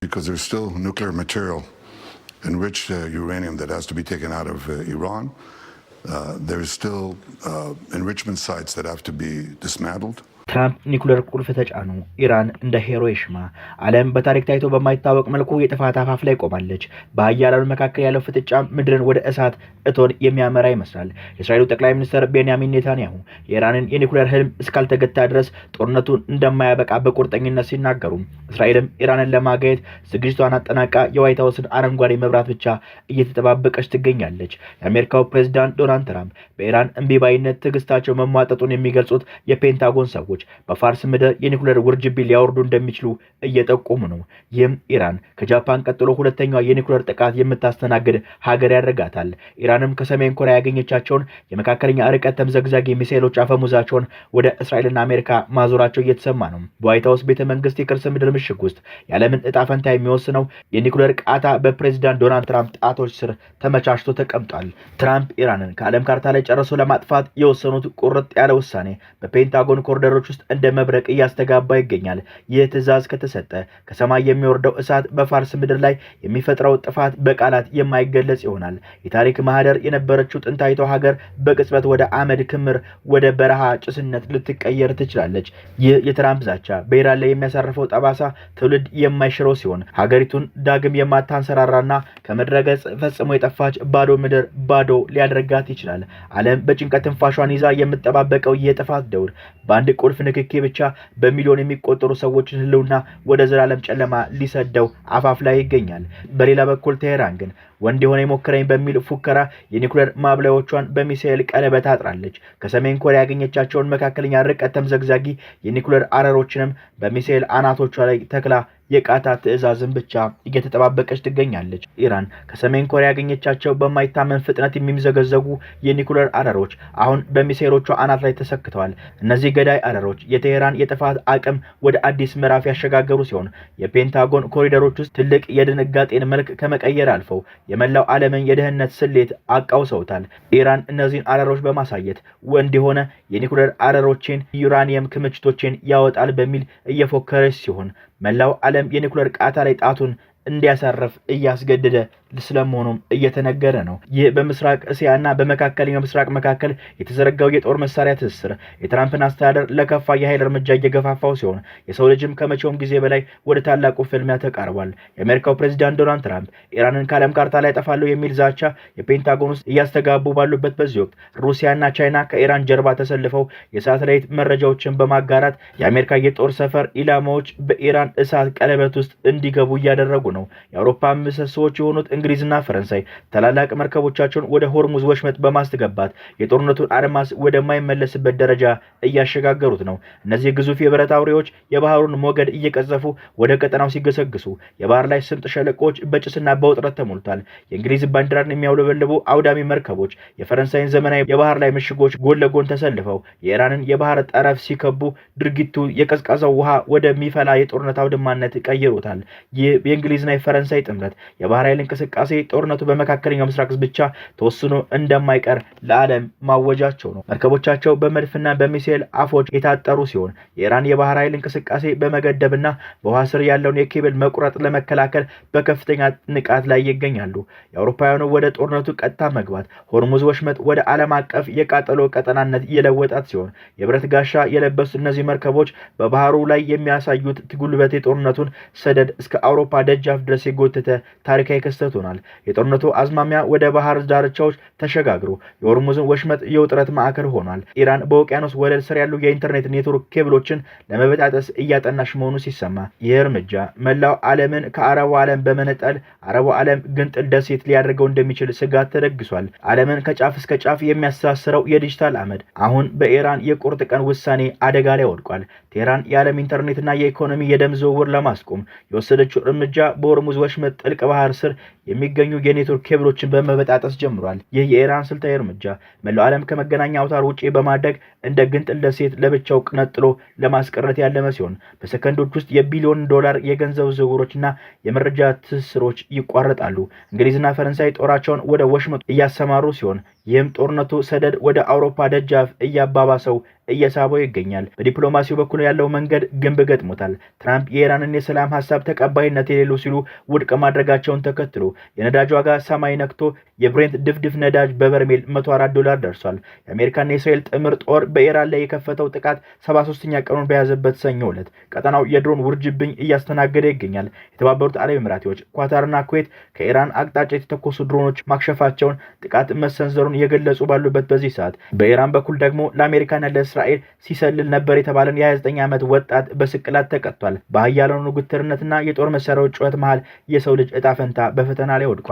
Because there's still nuclear material, enriched uranium that has to be taken out of Iran. There's still enrichment sites that have to be dismantled. ትራምፕ ኒኩለር ቁልፍ ተጫኑ። ኢራን እንደ ሄሮ ይሽማ። ዓለም በታሪክ ታይቶ በማይታወቅ መልኩ የጥፋት አፋፍ ላይ ቆማለች። በሀያላኑ መካከል ያለው ፍጥጫ ምድርን ወደ እሳት እቶን የሚያመራ ይመስላል። የእስራኤሉ ጠቅላይ ሚኒስትር ቤንያሚን ኔታንያሁ የኢራንን የኒኩለር ህልም እስካልተገታ ድረስ ጦርነቱን እንደማያበቃ በቁርጠኝነት ሲናገሩ፣ እስራኤልም ኢራንን ለማጋየት ዝግጅቷን አጠናቃ የዋይት ሀውስን አረንጓዴ መብራት ብቻ እየተጠባበቀች ትገኛለች። የአሜሪካው ፕሬዝዳንት ዶናልድ ትራምፕ በኢራን እምቢባይነት ትዕግስታቸው መሟጠጡን የሚገልጹት የፔንታጎን ሰዎች በፋርስ ምድር የኒኩለር ውርጅብኝ ሊያወርዱ እንደሚችሉ እየጠቆሙ ነው። ይህም ኢራን ከጃፓን ቀጥሎ ሁለተኛዋ የኒኩለር ጥቃት የምታስተናግድ ሀገር ያደርጋታል። ኢራንም ከሰሜን ኮሪያ ያገኘቻቸውን የመካከለኛ ርቀት ተምዘግዛጊ ሚሳኤሎች አፈሙዛቸውን ወደ እስራኤልና አሜሪካ ማዞራቸው እየተሰማ ነው። በዋይት ሀውስ ቤተ መንግስት የከርሰ ምድር ምሽግ ውስጥ የዓለምን እጣ ፈንታ የሚወስነው የኒኩለር ቃታ በፕሬዝዳንት ዶናልድ ትራምፕ ጣቶች ስር ተመቻችቶ ተቀምጧል። ትራምፕ ኢራንን ከዓለም ካርታ ላይ ጨርሶ ለማጥፋት የወሰኑት ቁርጥ ያለ ውሳኔ በፔንታጎን ኮሪደሮች ውስጥ እንደ መብረቅ እያስተጋባ ይገኛል። ይህ ትዕዛዝ ከተሰጠ ከሰማይ የሚወርደው እሳት በፋርስ ምድር ላይ የሚፈጥረው ጥፋት በቃላት የማይገለጽ ይሆናል። የታሪክ ማህደር የነበረችው ጥንታዊቷ ሀገር በቅጽበት ወደ አመድ ክምር፣ ወደ በረሃ ጭስነት ልትቀየር ትችላለች። ይህ የትራምፕ ዛቻ በኢራን ላይ የሚያሳርፈው ጠባሳ ትውልድ የማይሽረው ሲሆን ሀገሪቱን ዳግም የማታንሰራራና ከምድረገጽ ፈጽሞ የጠፋች ባዶ ምድር ባዶ ሊያደርጋት ይችላል። ዓለም በጭንቀት ትንፋሿን ይዛ የምትጠባበቀው የጥፋት ደውል በአንድ ቁልፍ ንክኪ ብቻ በሚሊዮን የሚቆጠሩ ሰዎችን ህልውና ወደ ዘላለም ጨለማ ሊሰደው አፋፍ ላይ ይገኛል። በሌላ በኩል ቴሄራን ግን ወንድ የሆነ የሞከረኝ በሚል ፉከራ የኒኩለር ማብላዮቿን በሚሳኤል ቀለበት አጥራለች። ከሰሜን ኮሪያ ያገኘቻቸውን መካከለኛ ርቀት ተምዘግዛጊ የኒኩለር አረሮችንም በሚሳኤል አናቶቿ ላይ ተክላ የቃታ ትዕዛዝን ብቻ እየተጠባበቀች ትገኛለች። ኢራን ከሰሜን ኮሪያ ያገኘቻቸው በማይታመን ፍጥነት የሚዘገዘጉ የኒኩለር አረሮች አሁን በሚሳኤሎቿ አናት ላይ ተሰክተዋል። እነዚህ ገዳይ አረሮች የቴሄራን የጥፋት አቅም ወደ አዲስ ምዕራፍ ያሸጋገሩ ሲሆን የፔንታጎን ኮሪደሮች ውስጥ ትልቅ የድንጋጤን መልክ ከመቀየር አልፈው የመላው ዓለምን የደህንነት ስሌት አቃውሰውታል። ኢራን እነዚህን አረሮች በማሳየት ወንድ የሆነ የኒኩለር አረሮችን ዩራኒየም ክምችቶችን ያወጣል በሚል እየፎከረች ሲሆን መላው ዓለም የኒኩለር ቃታ ላይ ጣቱን እንዲያሳርፍ እያስገደደ ስለመሆኑም እየተነገረ ነው። ይህ በምስራቅ እስያና በመካከለኛው ምስራቅ መካከል የተዘረጋው የጦር መሳሪያ ትስስር የትራምፕን አስተዳደር ለከፋ የኃይል እርምጃ እየገፋፋው ሲሆን የሰው ልጅም ከመቼውም ጊዜ በላይ ወደ ታላቁ ፍልሚያ ተቃርቧል። የአሜሪካው ፕሬዝዳንት ዶናልድ ትራምፕ ኢራንን ከዓለም ካርታ ላይ ያጠፋሉ የሚል ዛቻ የፔንታጎን ውስጥ እያስተጋቡ ባሉበት በዚህ ወቅት ሩሲያና ቻይና ከኢራን ጀርባ ተሰልፈው የሳተላይት መረጃዎችን በማጋራት የአሜሪካ የጦር ሰፈር ኢላማዎች በኢራን እሳት ቀለበት ውስጥ እንዲገቡ እያደረጉ ነው። የአውሮፓ ምሰሶዎች የሆኑት እንግሊዝና ፈረንሳይ ታላላቅ መርከቦቻቸውን ወደ ሆርሙዝ ወሽመጥ በማስገባት የጦርነቱን አድማስ ወደማይመለስበት ደረጃ እያሸጋገሩት ነው። እነዚህ ግዙፍ የብረት አውሬዎች የባህሩን ሞገድ እየቀዘፉ ወደ ቀጠናው ሲገሰግሱ የባህር ላይ ስምጥ ሸለቆች በጭስና በውጥረት ተሞልቷል። የእንግሊዝ ባንዲራን የሚያውለበልቡ አውዳሚ መርከቦች የፈረንሳይን ዘመናዊ የባህር ላይ ምሽጎች ጎን ለጎን ተሰልፈው የኢራንን የባህር ጠረፍ ሲከቡ ድርጊቱ የቀዝቃዛው ውሃ ወደሚፈላ የጦርነት አውድማነት ቀይሮታል። ይህ የእንግሊዝና የፈረንሳይ ጥምረት የባህር ኃይል እንቅስቃሴ ጦርነቱ በመካከለኛው ምስራቅ ብቻ ተወስኖ እንደማይቀር ለዓለም ማወጃቸው ነው። መርከቦቻቸው በመድፍና በሚሳኤል አፎች የታጠሩ ሲሆን የኢራን የባህር ኃይል እንቅስቃሴ በመገደብና በውሃ ስር ያለውን የኬብል መቁረጥ ለመከላከል በከፍተኛ ንቃት ላይ ይገኛሉ። የአውሮፓውያኑ ወደ ጦርነቱ ቀጥታ መግባት ሆርሙዝ ወሽመጥ ወደ ዓለም አቀፍ የቃጠሎ ቀጠናነት የለወጣት ሲሆን የብረት ጋሻ የለበሱ እነዚህ መርከቦች በባህሩ ላይ የሚያሳዩት ጉልበት የጦርነቱን ሰደድ እስከ አውሮፓ ደጃፍ ድረስ የጎተተ ታሪካዊ ክስተት ሆኗል። የጦርነቱ አዝማሚያ ወደ ባህር ዳርቻዎች ተሸጋግሮ የሆርሙዝን ወሽመጥ የውጥረት ማዕከል ሆኗል። ኢራን በውቅያኖስ ወለል ስር ያሉ የኢንተርኔት ኔትወርክ ኬብሎችን ለመበጣጠስ እያጠናሽ መሆኑ ሲሰማ ይህ እርምጃ መላው ዓለምን ከአረቡ ዓለም በመነጠል አረቡ ዓለም ግንጥል ደሴት ሊያደርገው እንደሚችል ስጋት ተደግሷል። ዓለምን ከጫፍ እስከ ጫፍ የሚያስተሳስረው የዲጂታል አመድ አሁን በኢራን የቁርጥ ቀን ውሳኔ አደጋ ላይ ወድቋል። ቴህራን የዓለም ኢንተርኔትና የኢኮኖሚ የደም ዝውውር ለማስቆም የወሰደችው እርምጃ በሆርሙዝ ወሽመጥ ጥልቅ ባህር ስር የሚገኙ የኔትወርክ ኬብሎችን በመበጣጠስ ጀምሯል። ይህ የኢራን ስልታዊ እርምጃ መላው ዓለም ከመገናኛ አውታር ውጪ በማድረግ እንደ ግንጥል ደሴት ለብቻው ነጥሎ ለማስቀረት ያለመ ሲሆን በሰከንዶች ውስጥ የቢሊዮን ዶላር የገንዘብ ዝውውሮችና የመረጃ ትስስሮች ይቋረጣሉ። እንግሊዝና ፈረንሳይ ጦራቸውን ወደ ወሽመጡ እያሰማሩ ሲሆን ይህም ጦርነቱ ሰደድ ወደ አውሮፓ ደጃፍ እያባባሰው እየሳበው ይገኛል። በዲፕሎማሲው በኩል ያለው መንገድ ግንብ ገጥሞታል። ትራምፕ የኢራንን የሰላም ሐሳብ ተቀባይነት የሌለው ሲሉ ውድቅ ማድረጋቸውን ተከትሎ የነዳጅ ዋጋ ሰማይ ነክቶ የብሬንት ድፍድፍ ነዳጅ በበርሜል $104 ደርሷል። የአሜሪካና የእስራኤል ጥምር ጦር በኢራን ላይ የከፈተው ጥቃት 73ኛ ቀኑን በያዘበት ሰኞ ዕለት ቀጠናው የድሮን ውርጅብኝ እያስተናገደ ይገኛል። የተባበሩት አረብ ኤሚሬቶች፣ ኳታርና ኩዌት ከኢራን አቅጣጫ የተተኮሱ ድሮኖች ማክሸፋቸውን ጥቃት መሰንዘሩን የገለጹ ባሉበት በዚህ ሰዓት በኢራን በኩል ደግሞ ለአሜሪካና ለእስራኤል ሲሰልል ነበር የተባለን የ29 ዓመት ወጣት በስቅላት ተቀጥቷል። በኃያላኑ ግትርነትና የጦር መሳሪያዎች ጩኸት መሃል የሰው ልጅ እጣ ፈንታ በፈተና ላይ ወድቋል።